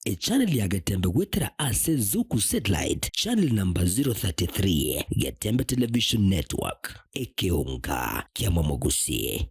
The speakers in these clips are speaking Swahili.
e channel ya Getembe wetera ase Zuku satellite channel number 033 Getembe Television Network Ekeonga kiama mogusi.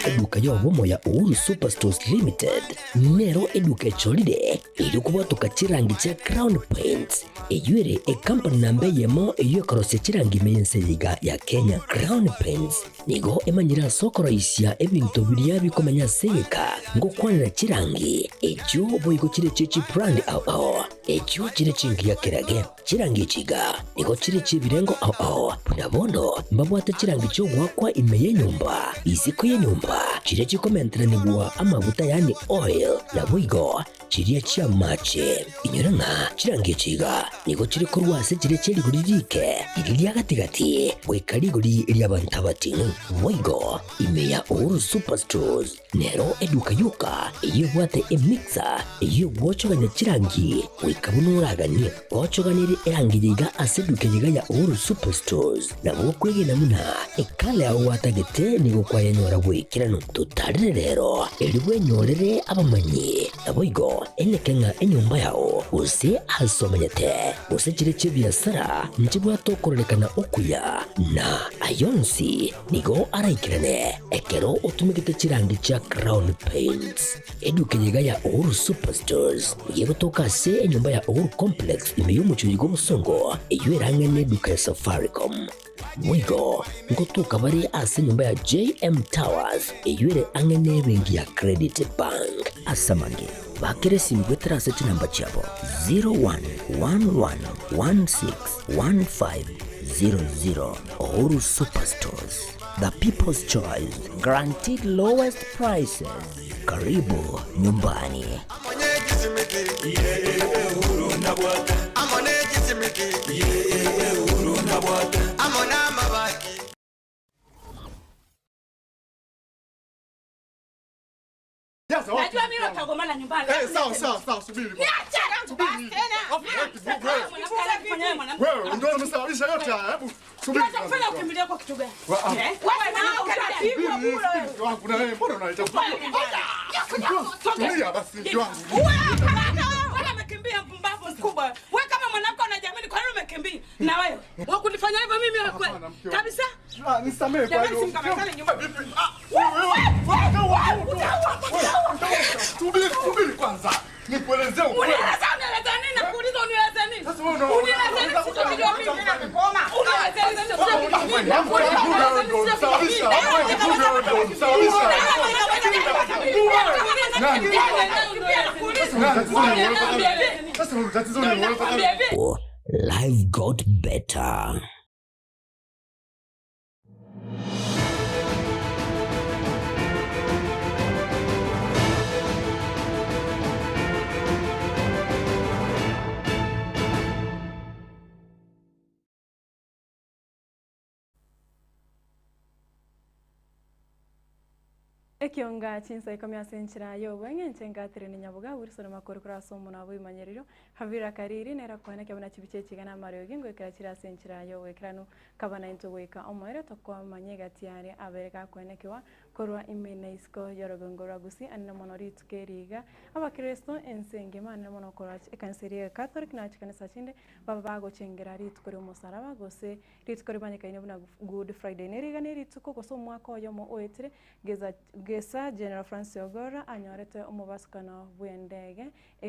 Eduka yobomo ya Uhuru Superstores Limited nero eduka echolide ilikuwa tukachirangi cha Crown Paints eyuere company nambe yemo eyo korose chirangi meyense yiga ya Kenya. Crown Paints nigo emanyira sokoro isya ebintu biriya bikomanya seka ngo kwanira chirangi ejo boyiko chire chichi brand ao ejo chire chingi ya kirage chirangi chiga nigo chire chibirengo ao punabono mbabwate chirangi cyo gwakwa imeye nyumba iziko ye nyumba chire chikomentera nigwa amavuta yani oil na buigo chiriya chia mache inyuranga chirangi chiga nigo chire kurwase chire cheri guririke iriya gatigati wekari guri iriya bantabati buigo imeya Uhuru Superstores nero eduka yuka iyo bwate emixer iyo bwochoganya chirangi wikabunuragani bwochoganire erangi yiga aseduke yiga ya Uhuru Superstores na bokwege namuna ekale aho watagete nigo kwa yanyora wikirano tutarire rero eliwe nyorere abamanyi na buigo enekenga enyumba yao use asomanyete use chire chibiasara njibwa tokorelekana okuya na ayonsi nigo araikirane ekero utumikite chirangi cha Crown Paints eduke yiga ya Uhuru Superstores yego toka se enyumba ya Uhuru Complex imeyumucho yigo musongo eyuerange neduka ya Safaricom mwigo ngotuka bari ase nyumba ya JM Towers eyuere angene bengi ya Credit Bank asamange bakere simgwetera seti namba chabo 0111161500 Uhuru Superstores, the people's choice, guaranteed lowest prices. Karibu nyumbani. Najua mimi natagomana nyumbani. Sawa, subiri. Niache subiri tena. Wewe ndio umesababisha yote haya. Hebu subiri. Unafanya ukimbilia kwa kitu gani? Wewe na utaratibu wangu na wewe mbona unaita? Tulia basi mtu wangu. Wewe umekimbia mpumbavu mkubwa. Wewe kama mwanamke unajiamini kwa nini umekimbia? Na wewe wakunifanya hivyo mimi kabisa? Nisamee kwa hiyo. Subiri kwanza. Nikuelezee ukweli. Unieleza nini? Nakuuliza unieleza nini? Sasa wewe unaona. Unieleza nini? Unajua mimi ninakoma. Unieleza nini? Life got better. Ekeonga Chinsa Ikomi asenchira yo wenge nchenga tirene Nyaboga urisona makuru kuraso muna bui manyeriro havira kariri nera kwana kyabona chibiche chigana mario gingo ikirachira asenchira yo wekranu kabana into weka omoire tokwa manyega tiare abereka kwenekewa korwa imena isko yorogongora gusi anna monori tukeriga abakristo ensenge manna monokora ekanserie catholic na chikanisa chinde baba bago chengera ritukore musaraba gose ritukore banyeka ine buna good friday neriga nerituko goso mwaka oyomo oetre gesa General Francis Ogora anyorete umubasukano bwendege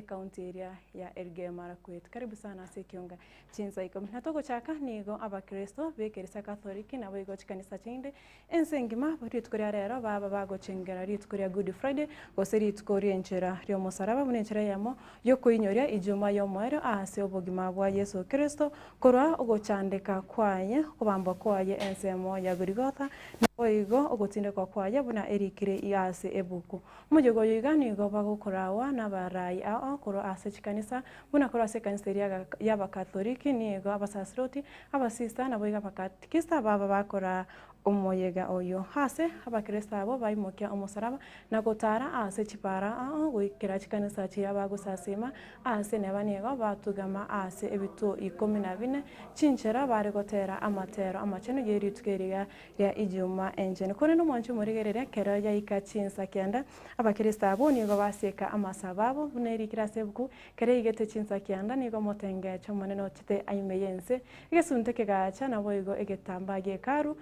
county area ya Elgeyo Marakwet. Karibu sana Ekeonga Chinsa Ikomi. Natoko chaka nigo abakristo bekerisa Catholic na boigo chikanisa chinde ensengima ritukore rero baba bago chengera ritukore good friday gose ritukore enchera ryo musaraba bunenchera yamo yokuinyoria ijuma yomwero ase obogima bwa Yesu Kristo korwa ogochandeka kwaye kubamba kwaye ensemo ya Gorigotha oigo ogotinde kwa kwaye buna erikire iase ebuku mujogo yigani go bagokorawa nabarai ao koro ase chikanisa buna koro ase kanseria yaba Katoliki nigo abasasroti abasista na boiga bakatikista baba bakora omoyega oyo hase abakristo abo baimokia omusaraba na gutara ase chipara gwikira chikanisa chia bagusasima ase nebanigo batugama ase ebito 14 chinchera bari gotera amatero amacheno yeritugeriga ya ijuma engine kone no moncho murigerere kero ya ika Chinsa kenda abakristo abo nigo baseka amasababo bunerikira sebuku kere igete Chinsa kenda nigo motenge chamoneno chite aimeyense igesunte kegacha na boigo egetamba gekaru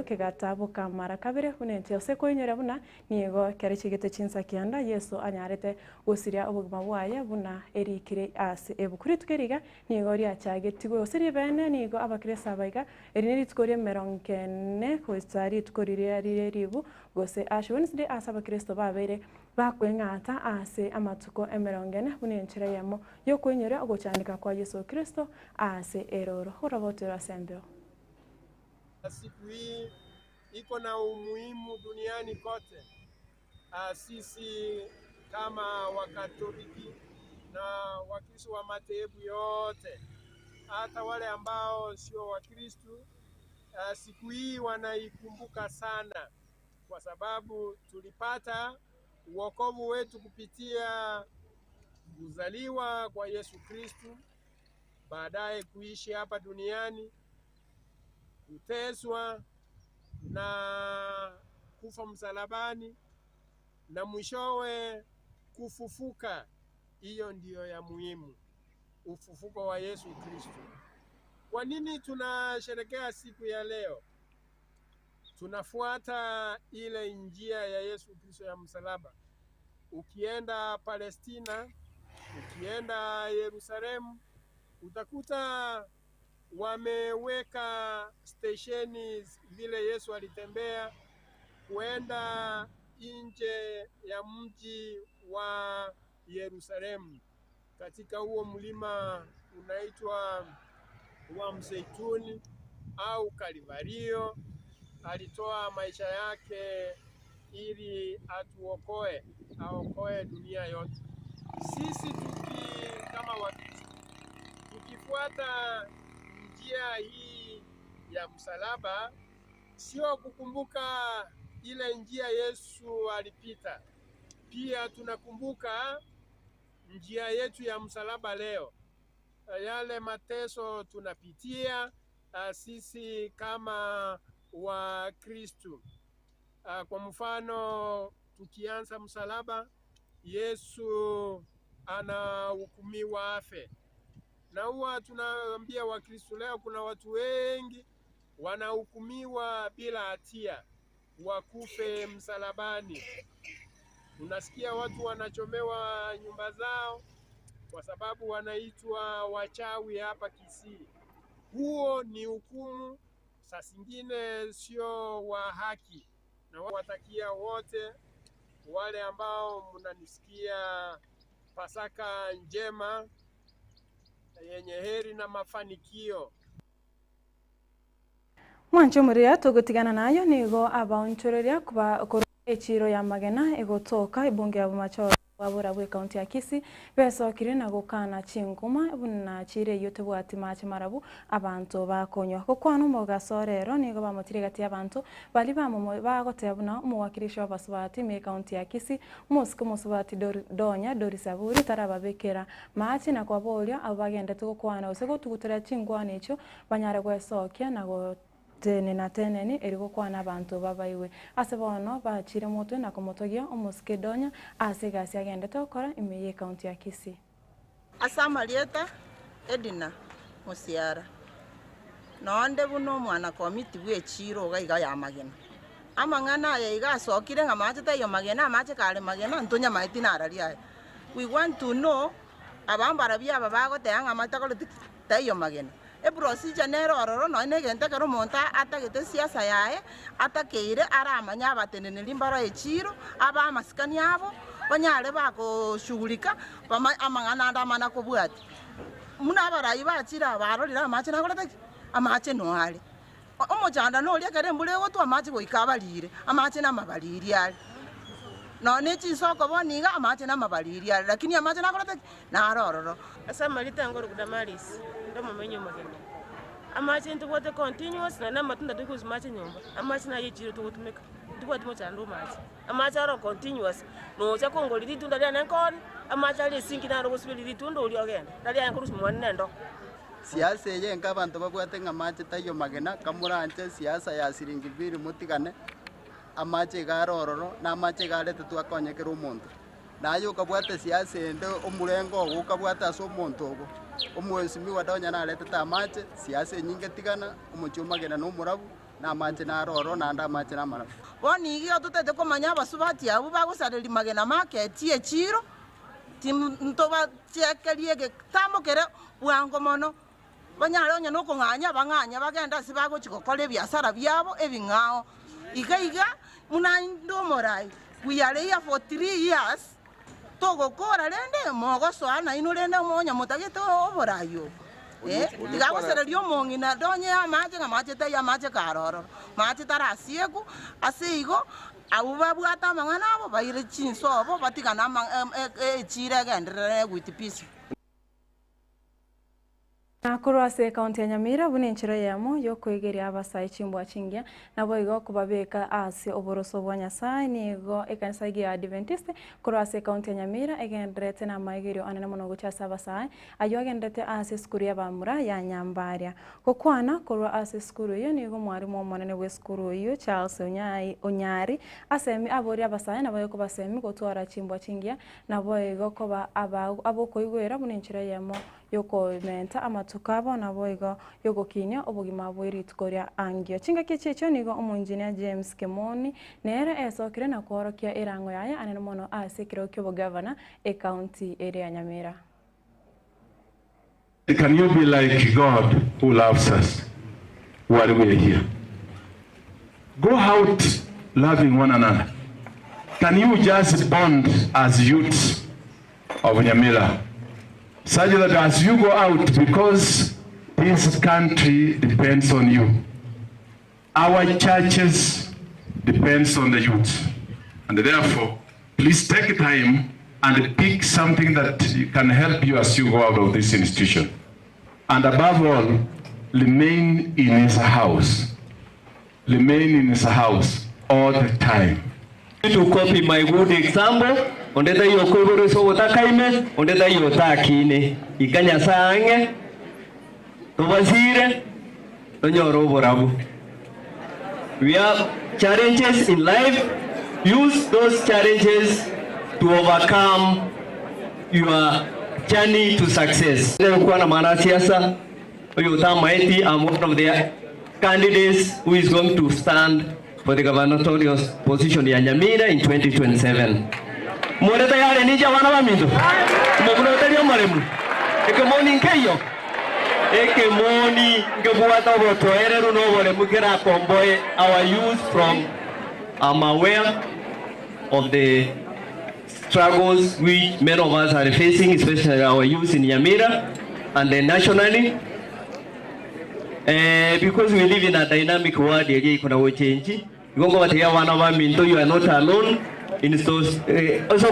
kegatabo kamara kabere hunente ose koinyera buna nigo kere chigete Chinsa kenda Yesu anyarete gusiria obugima bwaye buna erikire ase ebukuri tukeriga nigo ria chagetigo ose bene nigo abakristo abaiga erineri tukorie meronkene kwitsari tukoriria ribu gose asho Wednesday asa abakristo babere bakwengata ase amatuko emerongene bunenchera yamo yo kwenyera ogochanika kwa Yesu Kristo ase eroro urabotera sembeo. Siku hii iko na umuhimu duniani kote. Sisi kama Wakatoliki na Wakristo wa madhehebu yote, hata wale ambao sio Wakristo, siku hii wanaikumbuka sana, kwa sababu tulipata wokovu wetu kupitia kuzaliwa kwa Yesu Kristo, baadaye kuishi hapa duniani, kuteswa na kufa msalabani na mwishowe kufufuka. Hiyo ndiyo ya muhimu, ufufuko wa Yesu Kristo. Kwa nini tunasherehekea siku ya leo? Tunafuata ile njia ya Yesu Kristo ya msalaba. Ukienda Palestina, ukienda Yerusalemu, utakuta wameweka stesheni vile Yesu alitembea kuenda nje ya mji wa Yerusalemu. Katika huo mlima unaitwa wa Mzeituni au Kalivario, alitoa maisha yake ili atuokoe, aokoe dunia yote. Sisi kama Wakristo tukifuata njia hii ya msalaba, sio kukumbuka ile njia Yesu alipita, pia tunakumbuka njia yetu ya msalaba leo, yale mateso tunapitia sisi kama Wakristo. Kwa mfano, tukianza msalaba, Yesu anahukumiwa afe. Na huwa tunaambia Wakristo leo kuna watu wengi wanahukumiwa bila hatia, wakufe msalabani. Unasikia watu wanachomewa nyumba zao kwa sababu wanaitwa wachawi hapa Kisii. Huo ni hukumu, saa zingine sio wa haki. Na watakia wote wale ambao mnanisikia Pasaka njema yenye heri na mafanikio. Mwancho muria tugutigana nayo nigo abaunchureria kuba echiro ya magena egotoka ibunge ya Bumachoro wabura bwe county ya Kisii besokire na gukana chinguma buna chire yote bwati mache marabu abantu bakonywa kokwano mugasorero nigo bamotire gati abantu bali bamo bagote buna umuwakirisho wabasubati me county ya Kisii musiko musubati donya dorisaburi tarababekera mache na kwabolia abagende tukokwana usego tugutera chingwana icho banyare gwesokia na go teneni eriko kwana abantu babaiwe asebono bachire mutwe na komotogia omusike donya asegasi agende tokora imeye county ya Kisii. Asamalieta Edina Musiara nonde buno mwana komiti bwechiro gaiga ya magena amangana ya igasokire ngamache tayo magena amache kale magena ntonya maiti nararia. We want to know abambara bya babagote angamata kole tayo magena procedure nero ororo no negente kero monta atagete siasa yae atakeire aramanya abatenene limbaro echiro aba masikani abo banyale bako shughulika amangana ndamana kobwati muna abarayi bachira barorira amache nakorete amache no hali omojanda no lia kere mbule goto amache goikabalire amache na mabaliri ali no nechi soko boniga amache na mabaliri ali lakini amache nakorete na arororo asa malita ngoro kudamaris ndo mamenyo magena amache ntukote continuous na nama tunda tuko zimache nyumba amache na yechiro tukotumeka tuko timocha ndo mache amache aro continuous no cha kongo lidi tunda lya nankon amache ali sinki na ro sibili lidi tunda uli ogenda dali yankuru mwanne ndo siasa ye ngabantu babwate ngamache tayo magena kamuranje siasa ya siringi 2 mutigane amache garororo na amache garete twakonyekera umuntu nayo kabwate siasa ende omurengo ukabwate aso umuntu ogo omwesimi wadonya na lete tamache siasa nyinge tigana umuchuma gena no murabu na amache na roro na anda amache na marabu boni iyo tutete komanya abasubati abo bagusarira magena market ye chiro timtoba chekeliege tamokere bwango mono banyalo nya no kunganya banganya bagenda sibago chikokole biasara byabo ebingao iga munando morai we are here for 3 years togo kora lende mogoso ana inulenda monya mutagete oborayo digagosera lyo mongi na donya amache ta amache karoro mache tarasieku aseigo abuba bwata mangana abo bayire chinso abo batigana chire gendere with peace. Nakurwase kaunti ya Nyamira bune nchira yamo yokwegeria abasai chimbwa chingia nabo igo kubabeka asi oboroso bwa Nyasaye nigo ekanisa ya Adventist kurwase kaunti ya Nyamira egendrete na maigerio anene muno guchasa abasai ayo egendrete asi skuru ya bamura ya Nyambaria kokwana kurwa asi skuru yo nigo mwarimu omonene we skuru yo Charles Onyari asemi abori abasai nabo yoko basemi gotwara chimbwa chingia nabo igo koba abo koigwera bune nchira yamo yoko menta amatukabo nabo igo yoko kinya obugima bwiritu koria angio chinga kichecho nigo omunjinia James Kemoni nere esokire na kworokia irango yaya anene mono asikiro kyo governor e county area Nyamira. Can you be like God who loves us while we are here? Go out loving one another. Can you just bond as youths of Nyamira? Such that as you go out, because this country depends on you, our churches depends on the youth, and therefore, please take time and pick something that can help you as you go out of this institution. And above all, remain in his house. Remain in his house all the time. To copy my good example, ondeta yo kogoro so otakaime, ondeta yo takine, ikanya sange, tobasire, tonyoro borabu. We have challenges in life. Use those challenges to overcome your journey to success. Kwa na maana siasa, oyo tamaiti, I'm one of the candidates who is going to stand for the gubernatorial position ya Nyamira in 2027. Moreta yale nija wana bamindo. Mugurota lyo maremu. Ekemoni nkeyo. Ekemoni ngebuata boto erero no bole mukera komboy our youth from aware of the struggles which many of us are facing, especially our youth in Nyamira and then nationally. Because we live in a dynamic world, change. You are not alone. Also,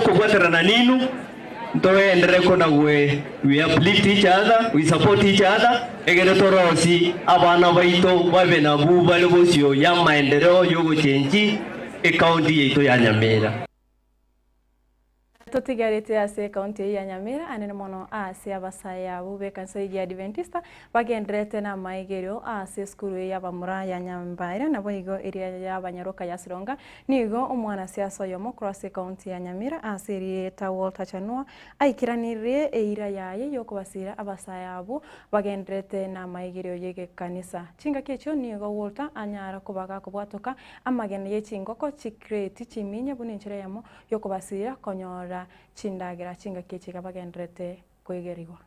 we uplift each other, we support each other. Totigarete ase county ya Nyamira anene mono ase abasaya bube kanisa ya Adventista bagendrete na maigerio ase skuru ya bamura ya Nyambaira na boigo area ya Banyaroka ya Sironga nigo omwana siasa yomo cross county ya Nyamira ase rieta Walter Chanua aikiranire eira yaye yokubasira abasaya abo bagendrete na maigerio yege kanisa chinga kecho nigo Walter anyara kubaga kubwatoka amagene yechingoko chikreti chiminya buninchira yamo yokubasira konyora chindagira chinga kechiga bagendrete kwegeriwa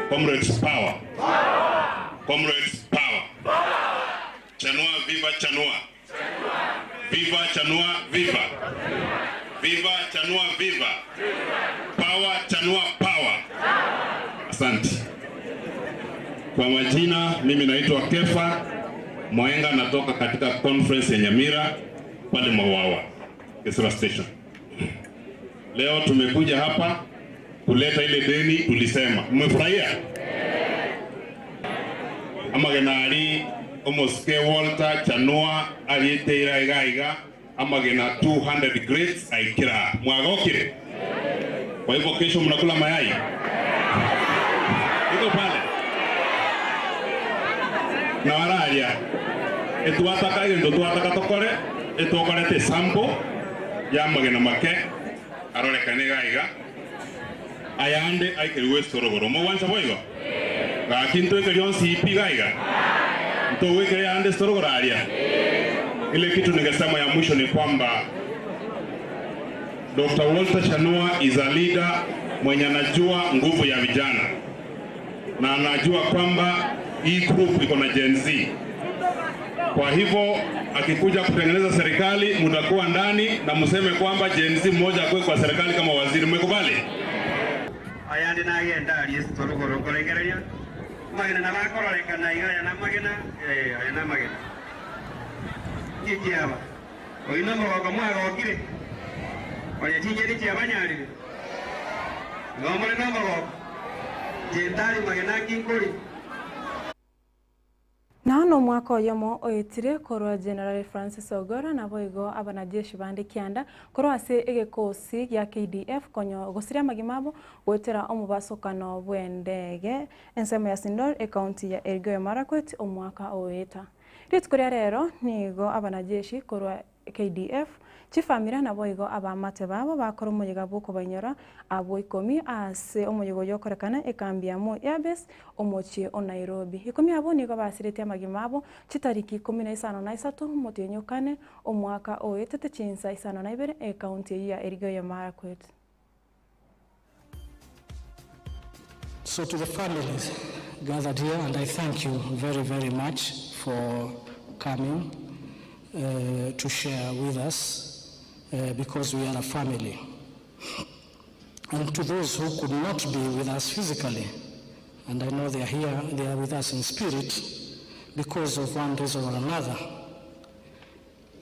Comrades power. Comrades power. Chanua viva Chanua. Viva Chanua viva. Viva Chanua viva. Power Chanua power. Asante. Kwa majina mimi naitwa Kefa Mwenga natoka katika conference ya Nyamira pale Mawawa Kisii station. Leo tumekuja hapa kuleta ile deni tulisema. Mmefurahia? Amagenari omoske Walter Chanua aliyeteira igaiga amagena 200 grades aikira. Mwagokire? Kwa hivyo kesho mnakula mayai. Iko pale. Na wararia. Etuataka ile ndo tuataka tokore, etuokorete sample ya magena make arore kanegaiga. Ayande aikiriwe storogoro. Mo wancha boigo. Ga kinto ekerion CP gaiga. Nto wekere ande storogoro aria. Ile kitu ningesema ya mwisho ni kwamba Dr. Walter Chanua is a leader mwenye anajua nguvu ya vijana. Na anajua kwamba hii group iko na Gen Z. Kwa hivyo akikuja kutengeneza serikali mtakuwa ndani na mseme kwamba Gen Z mmoja akwe kwa serikali kama waziri. Mmekubali? Ayandi na yenda ali storogoro kolegeranya. Magina na bakororeka na iga na magina ayana magina. Kikiaba. Oina mwaga mwaga okire. Oya tinjeri tia banyari. Ngomole na mwaga. Jendali magina kinkuri. Nano mwaka yomo oyetire korwa General Francis Ogora na boigo abanajeshi bandi kianda korwa ase egekosi ya KDF konyo gosiria magimabo gwetera omubasokano bwendege ensemo ya Sindor county ya Elgeyo Marakwet omwaka oyeta. Ritkoria rero nigo abanajeshi korwa KDF chifamira na boigo abamate babo bakora umuyiga bwo kubanyora abo Ikomi ase umuyigo yokorekana ekambia mu yabes omochie o Nairobi. Ikomi abo nigo basirete amagimabo chitariki 15 motenyokane omwaka oyetete Chinsa 2 e county ya Elgeyo Marakwet. So to the families gathered here, and I thank you very, very much for coming to share with us because we are a family. And to those who could not be with us physically, and I know they are here, they are with us in spirit because of one reason or another.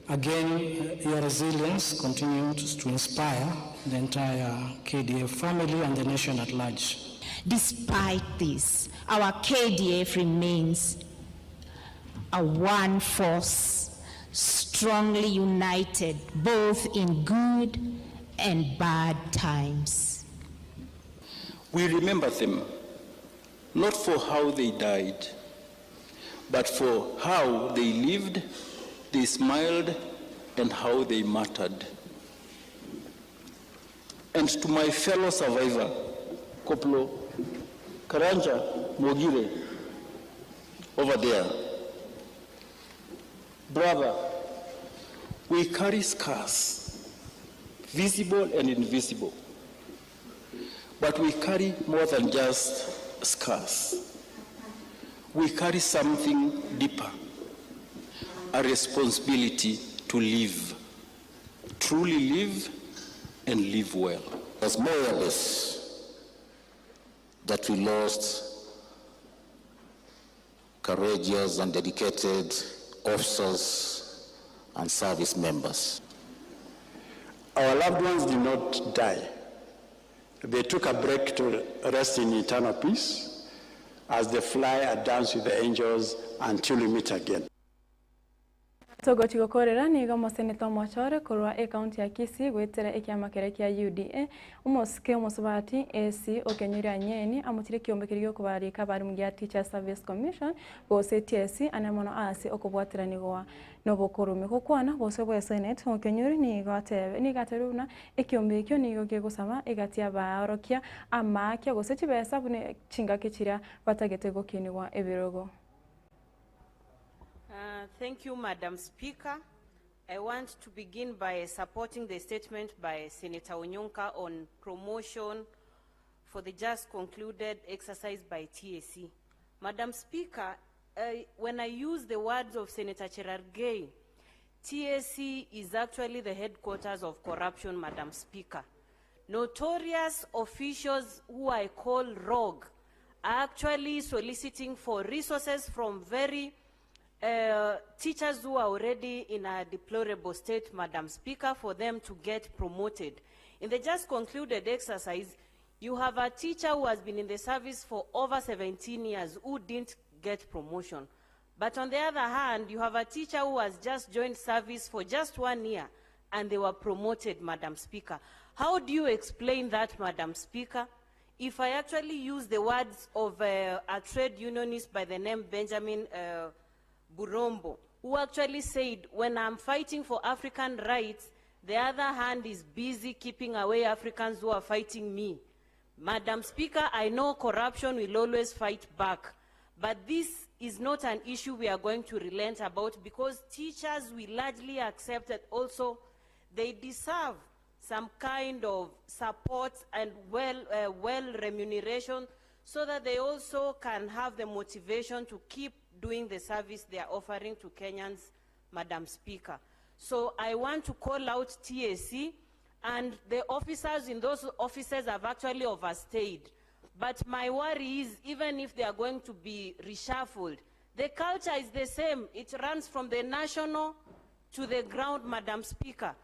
Again, your resilience continues to inspire the entire KDF family and the nation at large. Despite this, our KDF remains a one force, strongly united both in good and bad times. We remember them not for how they died, but for how they lived, they smiled, and how they mattered. And to my fellow survivor, Koplo Karanja Mogire, over there, brother, we carry scars, visible and invisible, but we carry more than just scars. We carry something deeper, a responsibility to live, truly live and live well. As more or less that we lost courageous and dedicated officers and service members. Our loved ones did not die. They took a break to rest in eternal peace as they fly and dance with the angels until we meet again. Togo chigokorera niga moseneta mochore korwa county ya Kisii gwetera ekiama kerekia UDA umoske umusubati AC okenyira nyeni amutire kiombe kiryo kubarika bari mu Teacher Service Commission bose TSC anamono asi okubwatira nigoa nobokorumi kokwana bose bwa Senate okenyuri nigateruna ekiombe ekyo nigo gegusaba egatia baorokia amakia gose chibesa bune chinga kechira batagete gokinwa ebirogo. Thank you, Madam Speaker. I want to begin by supporting the statement by Senator Onyonka on promotion for the just concluded exercise by TSC. Madam Speaker, when I use the words of Senator Cherargei, TSC is actually the headquarters of corruption, Madam Speaker. Notorious officials who I call rogue are actually soliciting for resources from very teachers who are already in a deplorable state, Madam Speaker, for them to get promoted. In the just concluded exercise, you have a teacher who has been in the service for over 17 years who didn't get promotion. But on the other hand, you have a teacher who has just joined service for just 1 year and they were promoted, Madam Speaker. How do you explain that, Madam Speaker? If I actually use the words of a trade unionist by the name Benjamin Burombo, who actually said, when I'm fighting for African rights, the other hand is busy keeping away Africans who are fighting me. Madam Speaker, I know corruption will always fight back, but this is not an issue we are going to relent about, because teachers will largely accept that also they deserve some kind of support and well remuneration, so that they also can have the motivation to keep doing the service they are offering to Kenyans, Madam Speaker. So I want to call out TSC, and the officers in those offices have actually overstayed. But my worry is, even if they are going to be reshuffled, the culture is the same. It runs from the national to the ground, Madam Speaker.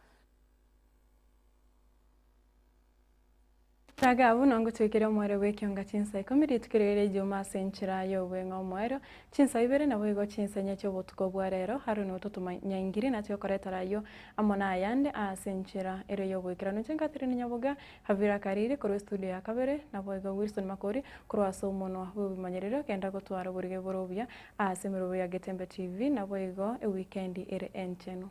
Taga unangu tuikire mwere w'Ekeonga Chinsa Ikomi ritukirire Juma senchira yowe ng'omwero Chinsa ibere na bwego Chinsa nyacho botuko bwarero haruni ututuma nyangiri na tyokoretara yo amona ayande a senchira ere yowe kirano chengatirine Nyaboga havira karire kuru studio ya kabere na bwego Wilson Makori kuru asomono wa manyerero kenda gutwara burige borobya a semero ya Getembe TV na bwego e weekend ere encheno.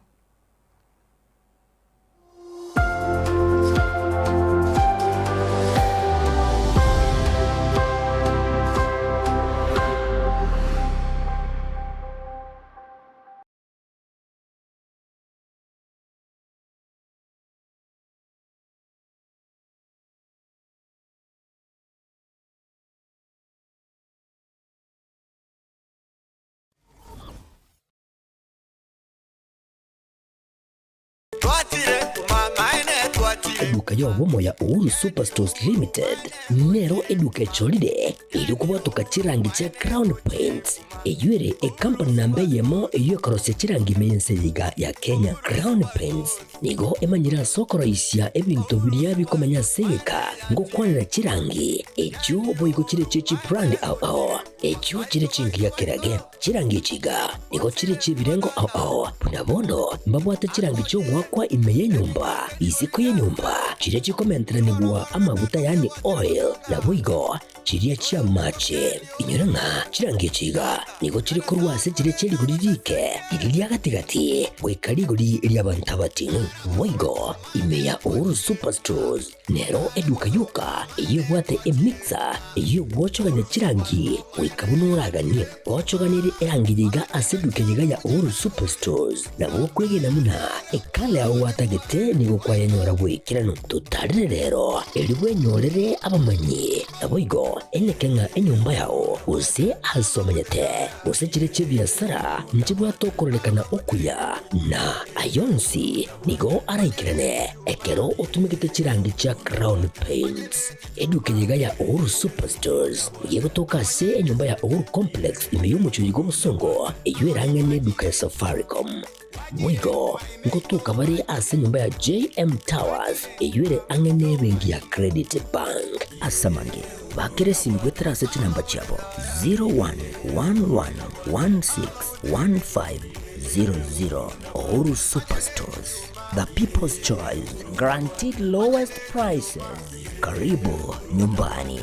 Eduka yobomo ya Uhuru Superstores Limited nero eduka cholide ili kubatuka chirangi cha Crown Paints eyure e company nambe yemo iyo karose chirangi meyense yiga ya Kenya. Crown Paints nigo emanyira sokoro isya ebintu biriya bikomanya seka ngo kwanira chirangi ejo boyiko chire chichi brand ao ejo chire chingi ya kirage chirangi chiga nigo chire chibirengo ao punabondo mbabwate chirangi cyo gwakwa imeye nyumba iziko ye nyumba chire chikomentera nigwa amavuta yani oil na bwigo chiriya chia mache inyuranga chirangi chiga nigo chire kurwase chire chiri guririke iriya gatigati wekari guri iriya bantabatinu bwigo imeya Uhuru Superstores nero eduka yuka iyo bwate emixer iyo bwochoganya chirangi wekabunuraganye bwochoganire erangiriga aseduke yiga ya Uhuru Superstores na bokwege namuna ekale aho watagete nigo kwayanyora bwikirano tutarire rero eliwe nyorere abamanyi na bwigo enekenga enyumba yao use asomanyete use chire chibiasara nchibwa tokorelekana okuya na ayonsi nigo araikirane ekero utumikite chirangi cha Crown Paints eduke yiga ya Uhuru Superstores yego toka se enyumba ya Uhuru Complex imeyumucho yigo musongo eyuerange neduka ya Safaricom mwigo ngotuka bari ase nyumba ya JM Towers eyuere angene bengi ya Credit Bank asamange bakire simgwe terase chinamba chabo 0111161500 Uhuru Superstores, the people's choice, guaranteed lowest prices. Karibu nyumbani.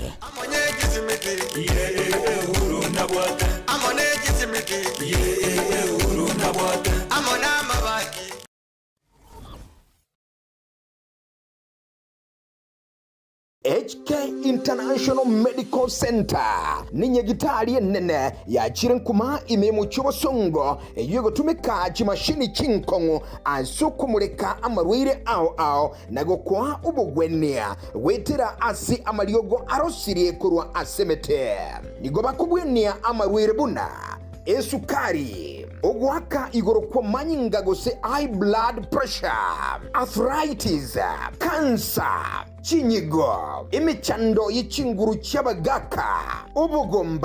HK International Medical Center ni nyegitari nene ya chirenkuma imemu chobosongo yego tumeka chimashini chinkongo asukumureka amarwire ao nago kwa ubugwenia wetera asi amariogo arosirie kurwa asemete nigo bakubwenia amarwire buna esukari ogwaka igoro kwa manyinga gose high blood pressure, arthritis, cancer, chinyigo, imichando yichinguru chabagaka, ubugomba